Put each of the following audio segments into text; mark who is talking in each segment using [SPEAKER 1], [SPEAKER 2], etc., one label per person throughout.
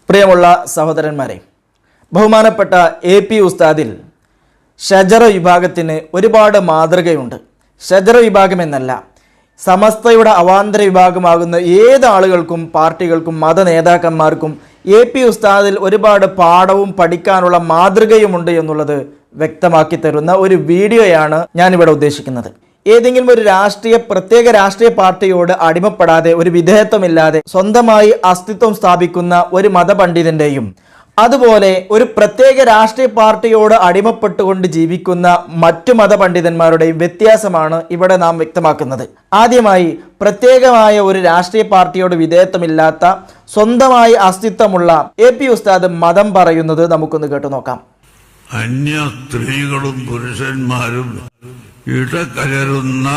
[SPEAKER 1] പ്രിയമുള്ള സഹോദരന്മാരെ, ബഹുമാനപ്പെട്ട AP ഉസ്താദിൽ ഷജറ വിഭാഗത്തിന് ഒരുപാട് മാതൃകയുണ്ട്. ഷജറ വിഭാഗം എന്നല്ല, സമസ്തയുടെ അവാന്തര വിഭാഗമാകുന്ന ഏത് ആളുകൾക്കും പാർട്ടികൾക്കും മത നേതാക്കന്മാർക്കും AP ഉസ്താദിൽ ഒരുപാട് പാഠവും പഠിക്കാനുള്ള മാതൃകയുമുണ്ട് എന്നുള്ളത് വ്യക്തമാക്കി തരുന്ന ഒരു വീഡിയോയാണ് ഞാനിവിടെ ഉദ്ദേശിക്കുന്നത്. ഏതെങ്കിലും ഒരു പ്രത്യേക രാഷ്ട്രീയ പാർട്ടിയോട് അടിമപ്പെടാതെ, ഒരു വിധേയത്വമില്ലാതെ സ്വന്തമായി അസ്തിത്വം സ്ഥാപിക്കുന്ന ഒരു മതപണ്ഡിതന്റെയും അതുപോലെ ഒരു പ്രത്യേക രാഷ്ട്രീയ പാർട്ടിയോട് അടിമപ്പെട്ടുകൊണ്ട് ജീവിക്കുന്ന മറ്റു മതപണ്ഡിതന്മാരുടെയും വ്യത്യാസമാണ് ഇവിടെ നാം വ്യക്തമാക്കുന്നത്. ആദ്യമായി, പ്രത്യേകമായ ഒരു രാഷ്ട്രീയ പാർട്ടിയോട് വിധേയത്വമില്ലാത്ത സ്വന്തമായി അസ്തിത്വമുള്ള AP ഉസ്താദ് മതം പറയുന്നത് നമുക്കൊന്ന് കേട്ടു നോക്കാം.
[SPEAKER 2] അന്യ സ്ത്രീകളും പുരുഷന്മാരും ഇടകലരുന്ന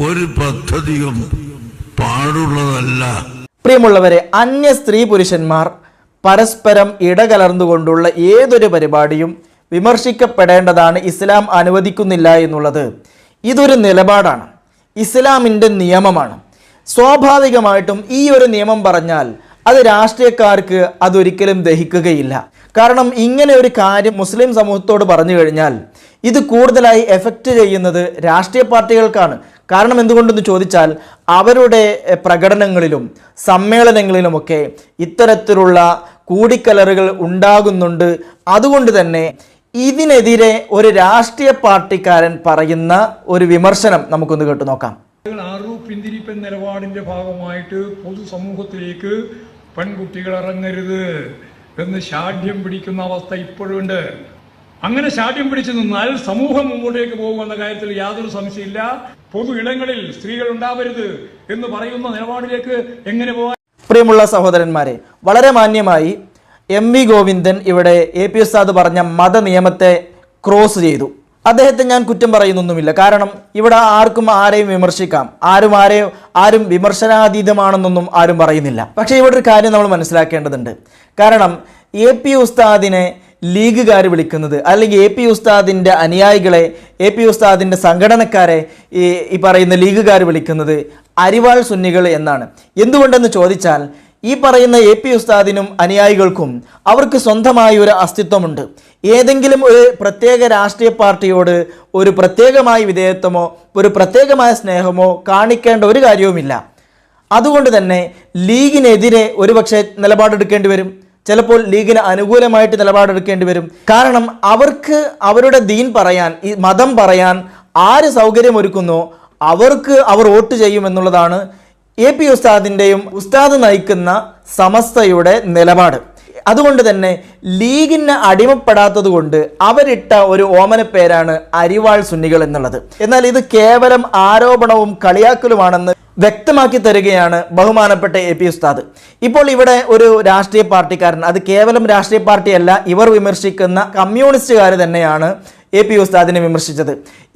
[SPEAKER 2] ഒരു പദ്ധതിയും പാടുള്ളതല്ല.
[SPEAKER 1] പ്രിയമുള്ളവരെ, അന്യ സ്ത്രീ പുരുഷന്മാർ പരസ്പരം ഇടകലർന്നുകൊണ്ടുള്ള ഏതൊരു പരിപാടിയും വിമർശിക്കപ്പെടേണ്ടതാണ്. ഇസ്ലാം അനുവദിക്കുന്നില്ല എന്നുള്ളത് ഇതൊരു നിലപാടാണ്, ഇസ്ലാമിൻ്റെ നിയമമാണ്. സ്വാഭാവികമായിട്ടും ഈ ഒരു നിയമം പറഞ്ഞാൽ അത് രാഷ്ട്രീയക്കാർക്ക് അതൊരിക്കലും ദഹിക്കുകയില്ല. കാരണം ഇങ്ങനെ ഒരു കാര്യം മുസ്ലിം സമൂഹത്തോട് പറഞ്ഞു കഴിഞ്ഞാൽ ഇത് കൂടുതലായി എഫക്റ്റ് ചെയ്യുന്നത് രാഷ്ട്രീയ പാർട്ടികൾക്കാണ്. കാരണം എന്തുകൊണ്ടെന്ന് ചോദിച്ചാൽ അവരുടെ പ്രകടനങ്ങളിലും സമ്മേളനങ്ങളിലുമൊക്കെ ഇത്തരത്തിലുള്ള കൂടിക്കലറുകൾ ഉണ്ടാകുന്നുണ്ട്. അതുകൊണ്ട് തന്നെ ഇതിനെതിരെ ഒരു രാഷ്ട്രീയ പാർട്ടിക്കാരൻ പറയുന്ന ഒരു വിമർശനം നമുക്കൊന്ന് കേട്ടു നോക്കാം.
[SPEAKER 3] പിന്തിരിപ്പൻ നിലപാടിന്റെ ഭാഗമായിട്ട് പൊതുസമൂഹത്തിലേക്ക് പെൺകുട്ടികൾ ഇറങ്ങരുത് എന്ന് ശാഠ്യം പിടിക്കുന്ന അവസ്ഥ ഇപ്പോഴുണ്ട്. അങ്ങനെ ശാഠ്യം പിടിച്ചു നിന്നാൽ സമൂഹം മുമ്പോട്ടേക്ക് പോകുമെന്ന കാര്യത്തിൽ യാതൊരു സംശയമില്ല. പൊതു ഇടങ്ങളിൽ സ്ത്രീകൾ ഉണ്ടാവരുത് എന്ന് പറയുന്ന നിലപാടിലേക്ക് എങ്ങനെ പോകാൻ?
[SPEAKER 1] പ്രിയമുള്ള സഹോദരന്മാരെ, വളരെ മാന്യമായി MV ഗോവിന്ദൻ ഇവിടെ AP ഉസ്താദ് പറഞ്ഞ മത നിയമത്തെ ക്രോസ് ചെയ്തു. അദ്ദേഹത്തെ ഞാൻ കുറ്റം പറയുന്നൊന്നുമില്ല. കാരണം ഇവിടെ ആർക്കും ആരെയും വിമർശിക്കാം, ആരും വിമർശനാതീതമാണെന്നൊന്നും ആരും പറയുന്നില്ല. പക്ഷേ ഇവിടെ ഒരു കാര്യം നമ്മൾ മനസ്സിലാക്കേണ്ടതുണ്ട്. കാരണം AP ഉസ്താദിനെ ലീഗുകാർ വിളിക്കുന്നത്, അല്ലെങ്കിൽ AP ഉസ്താദിൻ്റെ അനുയായികളെ, AP ഉസ്താദിൻ്റെ സംഘടനക്കാരെ ഈ പറയുന്ന ലീഗുകാർ വിളിക്കുന്നത് അരിവാൾ സുന്നികൾ എന്നാണ്. എന്തുകൊണ്ടെന്ന് ചോദിച്ചാൽ ഈ പറയുന്ന AP ഉസ്താദിനും അനുയായികൾക്കും അവർക്ക് സ്വന്തമായ ഒരു അസ്തിത്വമുണ്ട്. ഏതെങ്കിലും ഒരു പ്രത്യേക രാഷ്ട്രീയ പാർട്ടിയോട് ഒരു പ്രത്യേകമായ വിധേയത്വമോ ഒരു പ്രത്യേകമായ സ്നേഹമോ കാണിക്കേണ്ട ഒരു കാര്യവുമില്ല. അതുകൊണ്ട് തന്നെ ലീഗിനെതിരെ ഒരുപക്ഷെ നിലപാടെടുക്കേണ്ടി വരും, ചിലപ്പോൾ ലീഗിന് അനുകൂലമായിട്ട് നിലപാടെടുക്കേണ്ടി വരും. കാരണം അവർക്ക് അവരുടെ ദീൻ പറയാൻ, ഈ മതം പറയാൻ ആര് സൗകര്യമൊരുക്കുന്നോ അവർക്ക് അവർ വോട്ട് ചെയ്യുമെന്നുള്ളതാണ് AP ഉസ്താദിൻ്റെയും ഉസ്താദ് നയിക്കുന്ന സമസ്തയുടെ നിലപാട്. അതുകൊണ്ട് തന്നെ ലീഗിന് അടിമപ്പെടാത്തത് കൊണ്ട് അവരിട്ട ഒരു ഓമന പേരാണ് അരിവാൾ സുന്നികൾ എന്നുള്ളത്. എന്നാൽ ഇത് കേവലം ആരോപണവും കളിയാക്കലുമാണെന്ന് വ്യക്തമാക്കി തരികയാണ് ബഹുമാനപ്പെട്ട AP ഉസ്താദ്. ഇപ്പോൾ ഇവിടെ ഒരു രാഷ്ട്രീയ പാർട്ടിക്കാരൻ, അത് കേവലം രാഷ്ട്രീയ പാർട്ടിയല്ല, ഇവർ വിമർശിക്കുന്ന കമ്മ്യൂണിസ്റ്റുകാർ തന്നെയാണ് AP ഉസ്താദിനെ വിമർശിച്ചത്.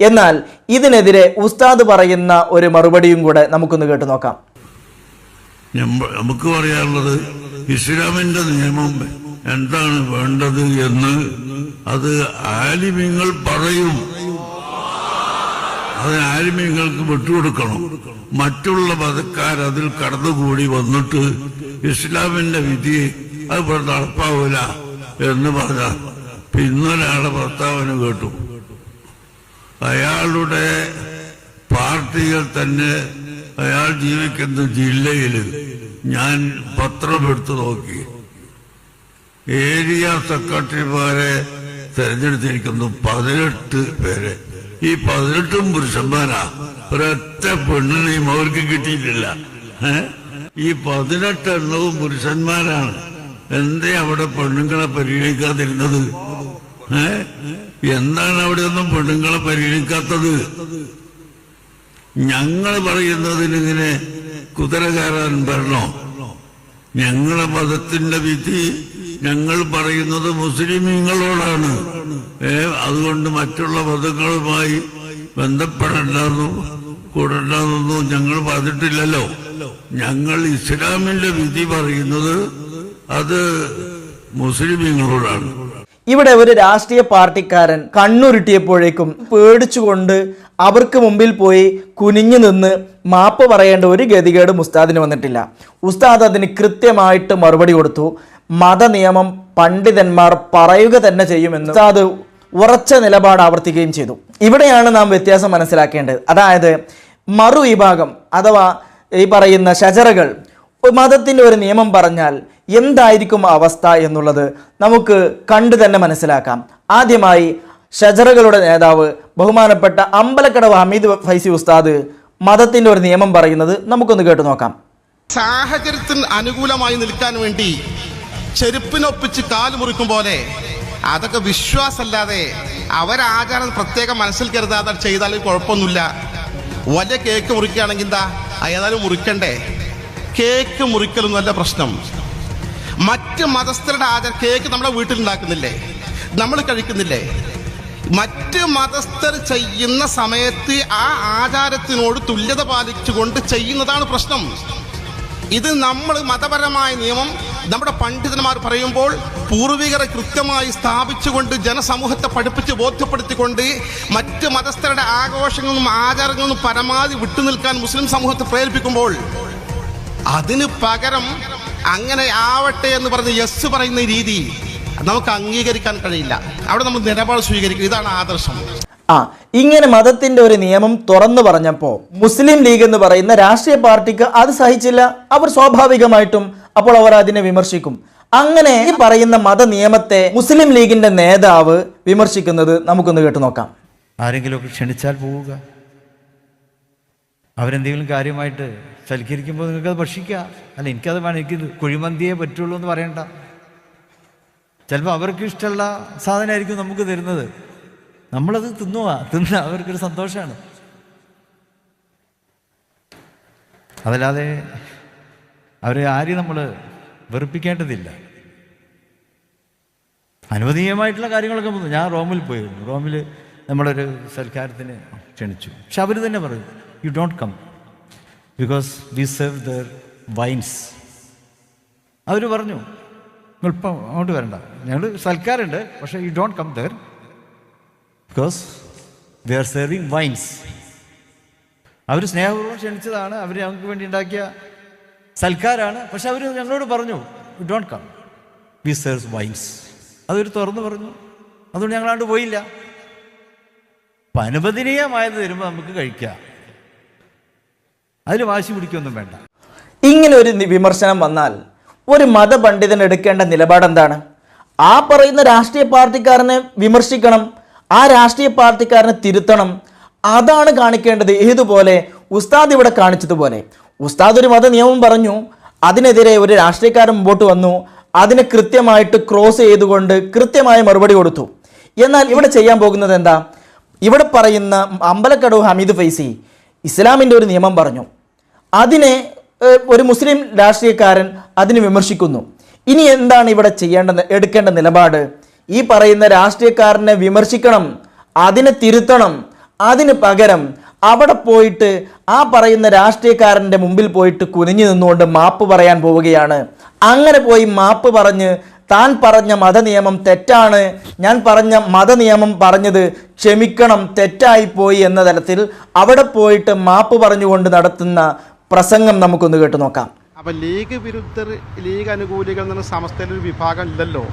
[SPEAKER 1] എന്നാൽ ഇതിനെതിരെ ഉസ്താദ് പറയുന്ന ഒരു മറുപടിയും കൂടെ നമുക്കൊന്ന് കേട്ടു നോക്കാം.
[SPEAKER 2] നമുക്ക് പറയാനുള്ളത്, ഇസ്ലാമിന്റെ നിയമം എന്താണ് വേണ്ടത് എന്ന് അത് ആലിമീങ്ങൾ പറയും. അത് ആലിമീങ്ങൾക്ക് വിട്ടുകൊടുക്കണം. മറ്റുള്ള മതക്കാർ അതിൽ കടന്നുകൂടി വന്നിട്ട് ഇസ്ലാമിന്റെ വിധി അത് നടപ്പാവൂല എന്ന് പറഞ്ഞ പിന്നൊരാളെ പ്രസ്താവന കേട്ടു. അയാളുടെ പാർട്ടികൾ തന്നെ, അയാൾ ജീവിക്കുന്ന ജില്ലയിൽ ഞാൻ പത്രമെടുത്ത് നോക്കി, ഏരിയ സെക്രട്ടറിമാരെ തെരഞ്ഞെടുത്തിരിക്കുന്നു 18 പേരെ. ഈ 18ഉം പുരുഷന്മാരാ, ഒരൊറ്റ പെണ്ണിനെയും അവർക്ക് കിട്ടിയിട്ടില്ല. ഈ 18 എണ്ണവും പുരുഷന്മാരാണ്. എന്തേ അവിടെ പെണ്ണുങ്ങളെ പരിഗണിക്കാതിരുന്നത്? എന്താണ് അവിടെ ഒന്നും പെണ്ണുങ്ങളെ പരിഗണിക്കാത്തത്? ഞങ്ങൾ പറയുന്നതിനിങ്ങനെ കുതിര കയറാൻ വരണോ? ഞങ്ങളെ മതത്തിന്റെ വിധി ഞങ്ങൾ പറയുന്നത് മുസ്ലിമീങ്ങളോടാണ്. അതുകൊണ്ട് മറ്റുള്ള മതങ്ങളുമായി ബന്ധപ്പെടണ്ടെന്നും കൂടണ്ടെന്നൊന്നും ഞങ്ങൾ പറഞ്ഞിട്ടില്ലല്ലോ. ഞങ്ങൾ ഇസ്ലാമിന്റെ വിധി പറയുന്നത് അത് മുസ്ലിമീങ്ങളോടാണ്.
[SPEAKER 1] ഇവിടെ ഒരു രാഷ്ട്രീയ പാർട്ടിക്കാരൻ കണ്ണുരുട്ടിയപ്പോഴേക്കും പേടിച്ചുകൊണ്ട് അവർക്ക് മുമ്പിൽ പോയി കുനിഞ്ഞു നിന്ന് മാപ്പ് പറയേണ്ട ഒരു ഗതികേടും ഉസ്താദിന് വന്നിട്ടില്ല. ഉസ്താദ് അതിന് കൃത്യമായിട്ട് മറുപടി കൊടുത്തു. മതനിയമം പണ്ഡിതന്മാർ പറയുക തന്നെ ചെയ്യുമെന്ന് ഉസ്താദ് ഉറച്ച നിലപാട് ആവർത്തിക്കുകയും ചെയ്തു. ഇവിടെയാണ് നാം വ്യത്യാസം മനസ്സിലാക്കേണ്ടത്. അതായത് മറുവിഭാഗം അഥവാ ഈ പറയുന്ന ഷജറകൾ മതത്തിൻ്റെ ഒരു നിയമം പറഞ്ഞാൽ എന്തായിരിക്കും അവസ്ഥ എന്നുള്ളത് നമുക്ക് കണ്ടു തന്നെ മനസ്സിലാക്കാം. ആദ്യമായി ഷജറകളുടെ നേതാവ് ബഹുമാനപ്പെട്ട അമ്പലക്കടവ് ഹമീദ് ഫൈസി ഉസ്താദ് മതത്തിൻ്റെ ഒരു നിയമം പറയുന്നത് നമുക്കൊന്ന് കേട്ടു നോക്കാം.
[SPEAKER 4] സാഹചര്യത്തിന് അനുകൂലമായി നിൽക്കാൻ വേണ്ടി ചെരുപ്പിനൊപ്പിച്ച് കാല് മുറിക്കും പോലെ അതൊക്കെ വിശ്വാസമല്ലാതെ അവരാചാരം പ്രത്യേകം മനസ്സിൽ കരുതാതെ ചെയ്താലും കുഴപ്പമൊന്നുമില്ല. വലിയ കേക്ക് മുറിക്കുകയാണെങ്കിൽ എന്താ ഏതായാലും മുറിക്കണ്ടേ? കേക്ക് മുറിക്കലൊന്നുമല്ല പ്രശ്നം. മറ്റ് മതസ്ഥരുടെ ആചാരം കേക്ക് നമ്മുടെ വീട്ടിലുണ്ടാക്കുന്നില്ലേ, നമ്മൾ കഴിക്കുന്നില്ലേ? മറ്റ് മതസ്ഥർ ചെയ്യുന്ന സമയത്ത് ആ ആചാരത്തിനോട് തുല്യത പാലിച്ചുകൊണ്ട് ചെയ്യുന്നതാണ് പ്രശ്നം. ഇത് നമ്മൾ മതപരമായ നിയമം നമ്മുടെ പണ്ഡിതന്മാർ പറയുമ്പോൾ പൂർവികരെ കൃത്യമായി സ്ഥാപിച്ചുകൊണ്ട് ജനസമൂഹത്തെ പഠിപ്പിച്ച് ബോധ്യപ്പെടുത്തിക്കൊണ്ട് മറ്റ് മതസ്ഥരുടെ ആഘോഷങ്ങളും ആചാരങ്ങളും പരമാവധി വിട്ടുനിൽക്കാൻ മുസ്ലിം സമൂഹത്തെ പ്രേരിപ്പിക്കുമ്പോൾ അതിന് പകരം അങ്ങനെ ആവട്ടെ എന്ന് പറഞ്ഞ് യെസ് പറയുന്ന രീതി നമുക്ക് അംഗീകരിക്കാൻ കഴിയില്ല. അവിടെ നമ്മൾ നിലപാട് സ്വീകരിക്കും. ഇതാണ് ആദർശം.
[SPEAKER 1] ഇങ്ങനെ മതത്തിന്റെ ഒരു നിയമം തുറന്നു പറഞ്ഞപ്പോൾ മുസ്ലിം ലീഗ് എന്ന് പറയുന്ന രാഷ്ട്രീയ പാർട്ടിക്ക് അത് സഹിച്ചില്ല. അവർ സ്വാഭാവികമായിട്ടും അപ്പോൾ അവർ അതിനെ വിമർശിക്കും. അങ്ങനെ ഈ പറയുന്ന മത നിയമത്തെ മുസ്ലിം ലീഗിന്റെ നേതാവ് വിമർശിക്കുന്നത് നമുക്കൊന്ന് കേട്ടു നോക്കാം.
[SPEAKER 5] ആരെങ്കിലുമൊക്കെ ക്ഷണിച്ചാൽ പോവുക, അവരെന്തെങ്കിലും കാര്യമായിട്ട് സൽക്കരിക്കുമ്പോൾ നിങ്ങൾക്കത് ഭക്ഷിക്കുക. അല്ല, എനിക്കത് വേണം, എനിക്കിത് കുഴിമന്തിയേ പറ്റുള്ളൂ എന്ന് പറയണ്ട. ചിലപ്പോൾ അവർക്ക് ഇഷ്ടമുള്ള സാധനമായിരിക്കും നമുക്ക് തരുന്നത്, നമ്മളത് തിന്നുക അവർക്കൊരു സന്തോഷമാണ്. അതല്ലാതെ അവരെ ആരെയും നമ്മൾ വെറുപ്പിക്കേണ്ടതില്ല. അനുവദനീയമായിട്ടുള്ള കാര്യങ്ങളൊക്കെ ഞാൻ റോമിൽ പോയിരുന്നു. റോമിൽ നമ്മളൊരു സൽക്കാരത്തിന് ക്ഷണിച്ചു. പക്ഷെ അവർ തന്നെ പറയും, you don't come because we serve their wines. അവർ പറഞ്ഞു, നിങ്ങളിപ്പം അങ്ങോട്ട് വരണ്ട, ഞങ്ങൾ സൽക്കാരുണ്ട്, പക്ഷേ you don't come there because we are serving wines. അവർ സ്നേഹപൂർവ്വം ക്ഷണിച്ചതാണ്, അവർ ഞങ്ങൾക്ക് വേണ്ടി ഉണ്ടാക്കിയ സൽക്കാരാണ്. പക്ഷെ അവർ ഞങ്ങളോട് പറഞ്ഞു, you don't come, we serve wines. അതൊരു തുറന്നു പറഞ്ഞു. അതുകൊണ്ട് ഞങ്ങളാണ്ട് പോയില്ല. അപ്പം അനുവദനീയമായത് വരുമ്പോൾ നമുക്ക് കഴിക്കാം, അതിൽ വാശി പിടിക്കൊന്നും വേണ്ട.
[SPEAKER 1] ഇങ്ങനെ ഒരു വിമർശനം വന്നാൽ ഒരു മതപണ്ഡിതൻ എടുക്കേണ്ട നിലപാട് എന്താണ്? ആ പറയുന്ന രാഷ്ട്രീയ പാർട്ടിക്കാരനെ വിമർശിക്കണം, ആ രാഷ്ട്രീയ പാർട്ടിക്കാരനെ തിരുത്തണം. അതാണ് കാണിക്കേണ്ടത്. ഏതുപോലെ ഉസ്താദ് ഇവിടെ കാണിച്ചതുപോലെ ഉസ്താദ് ഒരു മത നിയമം പറഞ്ഞു, അതിനെതിരെ ഒരു രാഷ്ട്രീയക്കാരൻ മുമ്പോട്ട് വന്നു, അതിനെ കൃത്യമായിട്ട് ക്രോസ് ചെയ്തുകൊണ്ട് കൃത്യമായ മറുപടി കൊടുത്തു. എന്നാൽ ഇവിടെ ചെയ്യാൻ പോകുന്നത് എന്താ? ഇവിടെ പറയുന്ന അമ്പലക്കടവ് ഹമീദ് ഫൈസി ഇസ്ലാമിൻ്റെ ഒരു നിയമം പറഞ്ഞു, അതിനെ ഒരു മുസ്ലിം രാഷ്ട്രീയക്കാരൻ അതിനെ വിമർശിക്കുന്നു. ഇനി എന്താണ് ഇവിടെ എടുക്കേണ്ട നിലപാട്? ഈ പറയുന്ന രാഷ്ട്രീയക്കാരനെ വിമർശിക്കണം, അതിനെ തിരുത്തണം. അതിന് പകരം അവിടെ പോയിട്ട് ആ പറയുന്ന രാഷ്ട്രീയക്കാരൻ്റെ മുമ്പിൽ പോയിട്ട് കുനിഞ്ഞു നിന്നുകൊണ്ട് മാപ്പ് പറയാൻ പോവുകയാണ്. അങ്ങനെ പോയി മാപ്പ് പറഞ്ഞ് താൻ പറഞ്ഞ മതനിയമം തെറ്റാണ്, ഞാൻ പറഞ്ഞ മതനിയമം പറഞ്ഞത് ക്ഷമിക്കണം, തെറ്റായിപ്പോയി എന്ന തരത്തിൽ അവിടെ പോയിട്ട് മാപ്പ് പറഞ്ഞുകൊണ്ട് നടത്തുന്ന പ്രസംഗം നമുക്കൊന്ന് കേട്ടു നോക്കാം.
[SPEAKER 4] അപ്പം ലീഗ് വിരുദ്ധർ, ലീഗ് അനുകൂലികൾ എന്ന സമസ്തയിലൊരു വിഭാഗം ഇല്ലല്ലോ.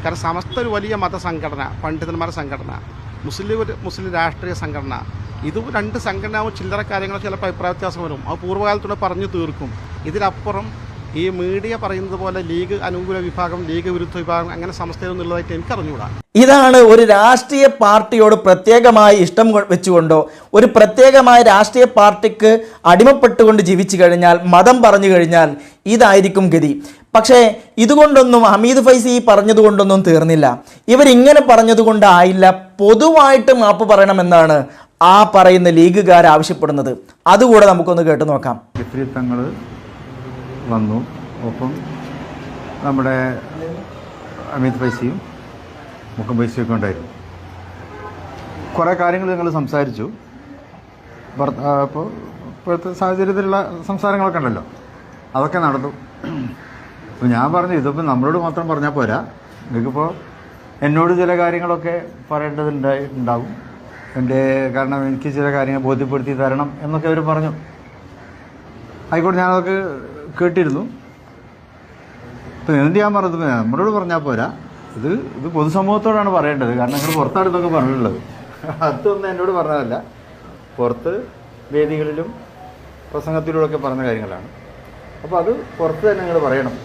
[SPEAKER 4] കാരണം സമസ്ത ഒരു വലിയ മതസംഘടന, പണ്ഡിതന്മാരുടെ സംഘടന, മുസ്ലിം രാഷ്ട്രീയ സംഘടന. ഇത് രണ്ട് സംഘടനയാവും ചില്ലറ കാര്യങ്ങൾ ചിലപ്പോൾ അഭിപ്രായ വ്യത്യാസം വരും. അത് പൂർവ്വകാലത്തൂടെ പറഞ്ഞു തീർക്കും. ഇതിനപ്പുറം ഈ മീഡിയ പറയുന്നത് പോലെ ലീഗ് അനുകൂല വിഭാഗം, ലീഗ് വിരുദ്ധ വിഭാഗം അങ്ങനെ സംസ്ഥയിലൊന്നുള്ളതായിട്ട് എനിക്കറിഞ്ഞുകൂടാ.
[SPEAKER 1] ഇതാണ് ഒരു രാഷ്ട്രീയ പാർട്ടിയോട് പ്രത്യേകമായി ഇഷ്ടം വെച്ചുകൊണ്ടോ ഒരു പ്രത്യേകമായ രാഷ്ട്രീയ പാർട്ടിക്ക് അടിമപ്പെട്ടുകൊണ്ട് ജീവിച്ചു കഴിഞ്ഞാൽ, മതം പറഞ്ഞു കഴിഞ്ഞാൽ ഇതായിരിക്കും ഗതി. പക്ഷേ ഇതുകൊണ്ടൊന്നും ഹമീദ് ഫൈസി പറഞ്ഞതുകൊണ്ടൊന്നും തീർന്നില്ല. ഇവരിങ്ങനെ പറഞ്ഞതുകൊണ്ടായില്ല, പൊതുവായിട്ട് മാപ്പ് പറയണമെന്നാണ് ആ പറയുന്ന ലീഗുകാർ ആവശ്യപ്പെടുന്നത്. അതുകൂടെ നമുക്കൊന്ന് കേട്ടു നോക്കാം.
[SPEAKER 6] വിപരീതങ്ങൾ വന്നു. ഒപ്പം നമ്മുടെ ഹമീദ് ഫൈസിയും മുക്കം ഫൈസിയൊക്കെ ഉണ്ടായിരുന്നു. കുറേ കാര്യങ്ങൾ ഞങ്ങൾ സംസാരിച്ചു. അപ്പോൾ ഇപ്പോഴത്തെ സാഹചര്യത്തിലുള്ള സംസാരങ്ങളൊക്കെ ഉണ്ടല്ലോ, അതൊക്കെ നടന്നു. അപ്പോൾ ഞാൻ പറഞ്ഞു, ഇതിപ്പോൾ നമ്മളോട് മാത്രം പറഞ്ഞാൽ പോരാ, നിങ്ങൾക്കിപ്പോൾ എന്നോട് ചില കാര്യങ്ങളൊക്കെ പറയേണ്ടതുണ്ടാവും, കാരണം എനിക്ക് ചില കാര്യങ്ങൾ ബോധ്യപ്പെടുത്തി തരണം എന്നൊക്കെ അവർ പറഞ്ഞു. ആയിക്കോട്ടെ, ഞാനതൊക്കെ കേട്ടിരുന്നു. അപ്പോൾ എന്ത് ചെയ്യാൻ പറഞ്ഞത് നമ്മളോട് പറഞ്ഞാൽ പോരാ, ഇത് പൊതുസമൂഹത്തോടാണ് പറയേണ്ടത്. കാരണം നിങ്ങൾ പുറത്താണ് ഇതൊക്കെ പറഞ്ഞിട്ടുള്ളത്. അതൊന്നും എന്നോട് പറഞ്ഞതല്ല, പുറത്ത് വേദികളിലും പ്രസംഗത്തിലൂടെയൊക്കെ പറഞ്ഞ കാര്യങ്ങളാണ്. അപ്പോൾ അത് പുറത്ത് തന്നെ നിങ്ങൾ പറയണം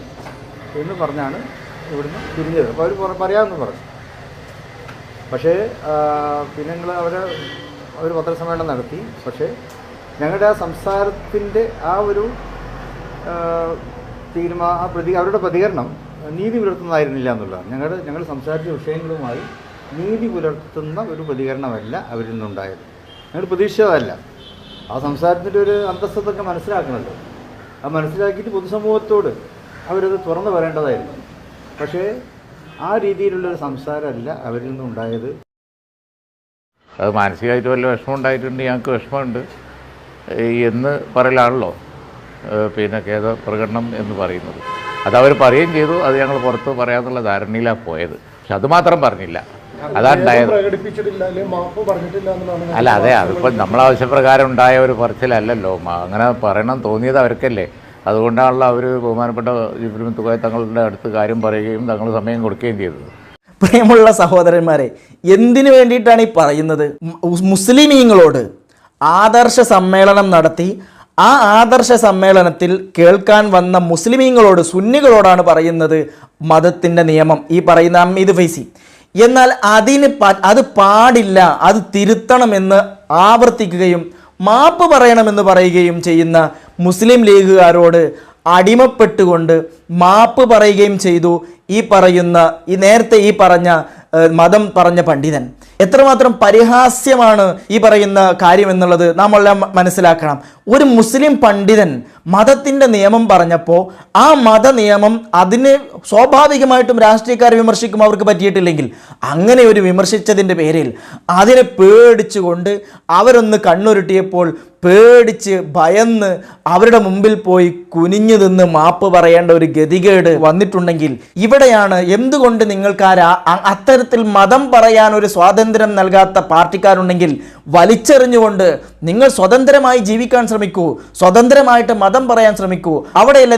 [SPEAKER 6] എന്ന് പറഞ്ഞാണ് ഇവിടുന്ന് തിരിഞ്ഞത്. അപ്പോൾ അവർ പറയാമെന്ന് പറഞ്ഞു. പക്ഷേ പിന്നെ ഞങ്ങൾ അവർ പത്രസമ്മേളനം നടത്തി. പക്ഷേ ഞങ്ങളുടെ ആ സംസാരത്തിൻ്റെ ആ ഒരു അവരുടെ പ്രതികരണം നീതി പുലർത്തുന്നതായിരുന്നില്ല എന്നുള്ളതാണ്. ഞങ്ങൾ സംസാരിച്ച വിഷയങ്ങളുമായി നീതി പുലർത്തുന്ന ഒരു പ്രതികരണമല്ല അവരിൽ നിന്നുണ്ടായത്. ഞങ്ങൾ പ്രതീക്ഷിച്ചതല്ല. ആ സംസാരത്തിൻ്റെ ഒരു അന്തസ്സത്തൊക്കെ മനസ്സിലാക്കണമല്ലോ. അത് മനസ്സിലാക്കിയിട്ട് പൊതുസമൂഹത്തോട് അവരത് തുറന്നു പറയേണ്ടതായിരുന്നു. പക്ഷേ ആ രീതിയിലുള്ളൊരു സംസാരമല്ല അവരിൽ നിന്നുണ്ടായത്.
[SPEAKER 7] അത് മാനസികമായിട്ട് വല്ല വിഷമം ഉണ്ടായിട്ടുണ്ട്, ഞങ്ങൾക്ക് വിഷമമുണ്ട് എന്ന് പറയലാണല്ലോ പിന്നെ ഖേദ പ്രകടനം എന്ന് പറയുന്നത്. അതവർ പറയുകയും ചെയ്തു. അത് ഞങ്ങൾ പുറത്ത് പറയാമെന്നുള്ള ധാരണയിലാണ് പോയത്. പക്ഷെ അതുമാത്രം പറഞ്ഞില്ല, അതാണ് ഉണ്ടായത്. അല്ല, അതെ, അതിപ്പോൾ നമ്മളാവശ്യപ്രകാരം ഉണ്ടായ ഒരു പറച്ചിലല്ലല്ലോ. അങ്ങനെ പറയണം തോന്നിയത് അവർക്കല്ലേ. അതുകൊണ്ടാണല്ലോ അവർ ബഹുമാനപ്പെട്ട ജിബ്രീൽ മുത്തുക്കോയ തങ്ങളുടെ അടുത്ത് കാര്യം പറയുകയും തങ്ങൾ സമയം കൊടുക്കുകയും ചെയ്തത്.
[SPEAKER 1] പ്രിയമുള്ള സഹോദരന്മാരെ, എന്തിനു വേണ്ടിയിട്ടാണ് ഈ പറയുന്നത്? മുസ്ലിമീങ്ങളോട് ആദർശ സമ്മേളനം നടത്തി ആ ആദർശ സമ്മേളനത്തിൽ കേൾക്കാൻ വന്ന മുസ്ലിമീങ്ങളോട്, സുന്നികളോടാണ് പറയുന്നത് മതത്തിൻ്റെ നിയമം, ഈ പറയുന്ന അമീദ് ഫൈസി. എന്നാൽ അത് പാടില്ല, അത് തിരുത്തണമെന്ന് ആവർത്തിക്കുകയും മാപ്പ് പറയണമെന്ന് പറയുകയും ചെയ്യുന്ന മുസ്ലിം ലീഗുകാരോട് അടിമപ്പെട്ടുകൊണ്ട് മാപ്പ് പറയുകയും ചെയ്തു ഈ നേരത്തെ പറഞ്ഞ മതം പറഞ്ഞ പണ്ഡിതൻ. എത്രമാത്രം പരിഹാസ്യമാണ് ഈ പറയുന്ന കാര്യം എന്നുള്ളത് നാം എല്ലാം മനസ്സിലാക്കണം. ഒരു മുസ്ലിം പണ്ഡിതൻ മതത്തിൻ്റെ നിയമം പറഞ്ഞപ്പോൾ ആ മത നിയമം അതിന് സ്വാഭാവികമായിട്ടും രാഷ്ട്രീയക്കാരെ വിമർശിക്കും, അവർക്ക് പറ്റിയിട്ടില്ലെങ്കിൽ. അങ്ങനെ ഒരു വിമർശിച്ചതിൻ്റെ പേരിൽ അതിനെ പേടിച്ചുകൊണ്ട് അവരൊന്ന് കണ്ണുരുട്ടിയപ്പോൾ പേടിച്ച് ഭയന്ന് അവരുടെ മുമ്പിൽ പോയി കുനിഞ്ഞു നിന്ന് മാപ്പ് പറയേണ്ട ഒരു ഗതികേട് വന്നിട്ടുണ്ടെങ്കിൽ ഇവിടെയാണ് എന്തുകൊണ്ട് നിങ്ങൾക്ക് അത്തരത്തിൽ മതം പറയാൻ ഒരു സ്വാതന്ത്ര്യം നൽകാത്ത പാർട്ടിക്കാരുണ്ടെങ്കിൽ വലിച്ചെറിഞ്ഞുകൊണ്ട് നിങ്ങൾ സ്വതന്ത്രമായി ജീവിക്കാൻ ശ്രമിക്കൂ, സ്വതന്ത്രമായിട്ട് മതം പറയാൻ ശ്രമിക്കൂ. അവിടെയല്ലേ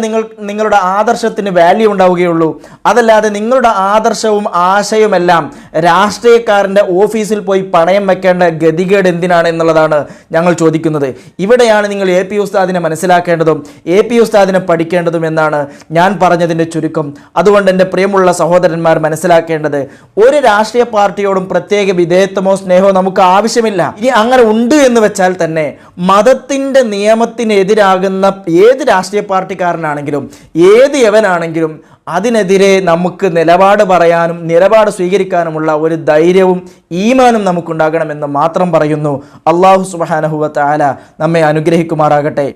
[SPEAKER 1] നിങ്ങളുടെ ആദർശത്തിന് വാല്യൂ ഉണ്ടാവുകയുള്ളൂ. അതല്ലാതെ നിങ്ങളുടെ ആദർശവും ആശയവുമെല്ലാം രാഷ്ട്രീയക്കാരൻ്റെ ഓഫീസിൽ പോയി പണയം വെക്കേണ്ട ഗതികേട് എന്തിനാണ് എന്നുള്ളതാണ് ഞങ്ങൾ ചോദിക്കുന്നത്. ഇവിടെയാണ് നിങ്ങൾ എ പി ഉസ്താദിനെ മനസ്സിലാക്കേണ്ടതും എ പി ഉസ്താദിനെ പഠിക്കേണ്ടതും എന്നാണ് ഞാൻ പറഞ്ഞതിൻ്റെ ചുരുക്കം. അതുകൊണ്ട് എൻ്റെ പ്രിയമുള്ള സഹോദരന്മാർ മനസ്സിലാക്കേണ്ടത്, ഒരു രാഷ്ട്രീയ പാർട്ടിയോടും പ്രത്യേക വിധേയത്വമോ സ്നേഹമോ നമുക്ക് ആവശ്യമില്ല. ഇനി അങ്ങനെ ഉണ്ട് എന്ന് വെച്ചാൽ തന്നെ മതത്തിൻ്റെ നിയമത്തിനെതിരാകുന്ന ഏത് രാഷ്ട്രീയ പാർട്ടിക്കാരനാണെങ്കിലും ഏത് യവനാണെങ്കിലും അതിനെതിരെ നമുക്ക് നിലപാട് പറയാനും നിലപാട് സ്വീകരിക്കാനുമുള്ള ഒരു ധൈര്യവും ഈമാനും നമുക്കുണ്ടാകണമെന്ന് മാത്രം പറയുന്നു. അല്ലാഹു സുബ്ഹാനഹു വ തആല നമ്മെ അനുഗ്രഹിക്കുമാറാകട്ടെ.